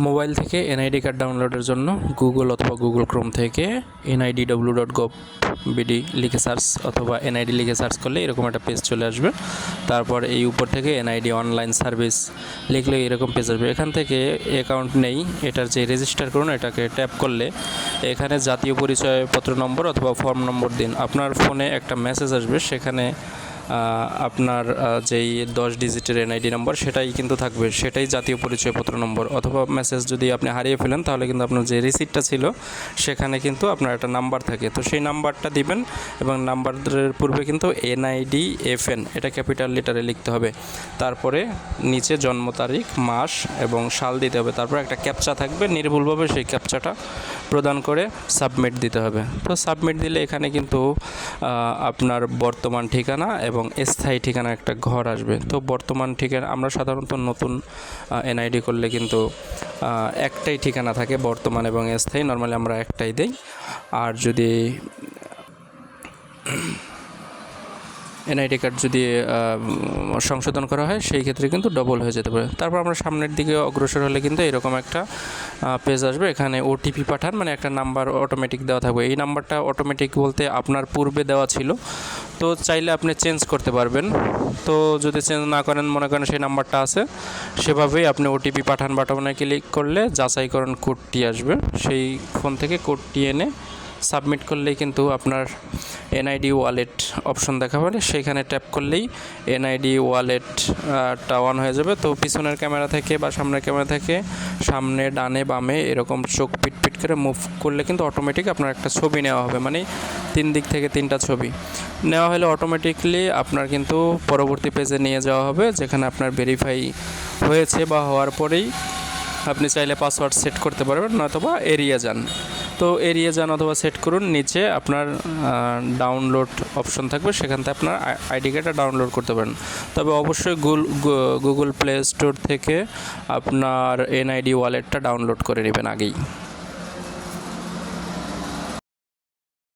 Mobile থেকে NID card ডাউনলোডের জন্য Google অথবা গুগল ক্রোম থেকে nidw.gov.bd লিখে সার্চ অথবা এনআইডি লিখে সার্চ করলে এরকম একটা পেজ চলে আসবে। তারপর এই উপর থেকে এনআইডি অনলাইন সার্ভিস লিখলে এরকম পেজ আসবে। এখান থেকে অ্যাকাউন্ট নেই, এটার যে রেজিস্টার করুন এটাকে ট্যাপ করলে এখানে জাতীয় পরিচয়পত্র নম্বর অথবা ফর্ম নম্বর দিন। আপনার ফোনে একটা মেসেজ আসবে, সেখানে আপনার যেই 10 ডিজিটের এনআইডি নম্বর সেটাই কিন্তু থাকবে, সেটাই জাতীয় পরিচয়পত্র নম্বর। অথবা মেসেজ যদি আপনি হারিয়ে ফেলেন তাহলে কিন্তু আপনার যে রিসিপ্টটা ছিল সেখানে কিন্তু আপনার একটা নাম্বার থাকে, তো সেই নাম্বারটা দিবেন এবং নাম্বারের পূর্বে কিন্তু NIDFN এটা ক্যাপিটাল লেটারে লিখতে হবে। তারপরে নিচে জন্ম তারিখ, মাস এবং সাল দিতে হবে। তারপর একটা ক্যাপচা থাকবে, নির্ভুলভাবে সেই ক্যাপচাটা প্রদান করে সাবমিট দিতে হবে। তো সাবমিট দিলে এখানে কিন্তু আপনার বর্তমান ঠিকানা এবং স্থায়ী ঠিকানা একটা ঘর আসবে। তো বর্তমান ঠিকানা আমরা সাধারণত নতুন এনআইডি করলে কিন্তু একটাই ঠিকানা থাকে, বর্তমান এবং স্থায়ী, নর্মালি আমরা একটাই দেই। আর যদি এনআইডি কার্ড যদি সংশোধন করা হয় সেই ক্ষেত্রে কিন্তু ডবল হয়ে যেতে পারে। তারপর আমরা সামনের দিকে অগ্রসর হলে কিন্তু এরকম একটা পেজ আসবে। এখানে ওটিপি পাঠান, মানে একটা নাম্বার অটোমেটিক দেওয়া থাকবে। এই নাম্বারটা অটোমেটিক বলতে আপনার পূর্বে দেওয়া ছিল, তো চাইলে আপনি চেঞ্জ করতে পারবেন। তো যদি চেঞ্জ না করেন, মনে করেন সেই নাম্বারটা আছে, সেভাবেই আপনি ওটিপি পাঠান বাটনে ক্লিক করলে যাচাইকরণ কোডটি আসবে। সেই ফোন থেকে কোডটি এনে সাবমিট করলেই কিন্তু আপনার এনআইডি ওয়ালেট অপশন দেখা পারে, সেইখানে ট্যাপ করলেই এনআইডি ওয়ালেটটা অন হয়ে যাবে। তো পিছনের ক্যামেরা থেকে বা সামনের ক্যামেরা থেকে সামনে, ডানে, বামে এরকম চোখ পিট করে মুভ করলে কিন্তু অটোমেটিক আপনার একটা ছবি নেওয়া হবে, মানে 3 দিক থেকে 3টা ছবি নেওয়া হলে অটোমেটিকলি আপনার কিন্তু পরবর্তী পেজে নিয়ে যাওয়া হবে, যেখানে আপনার ভেরিফাই হয়েছে বা হওয়ার পরেই আপনি চাইলে পাসওয়ার্ড সেট করতে পারবেন, নয়তোবা এড়িয়ে যান। তো এড়িয়ে যান অথবা সেট করুন। নিচে আপনার ডাউনলোড অপশন থাকবে, সেখান থেকে আপনার আইডি কার্ডটা ডাউনলোড করতে পারেন। তবে অবশ্যই গুগল প্লে স্টোর থেকে আপনার এনআইডি ওয়ালেটটা ডাউনলোড করে নেবেন আগেই।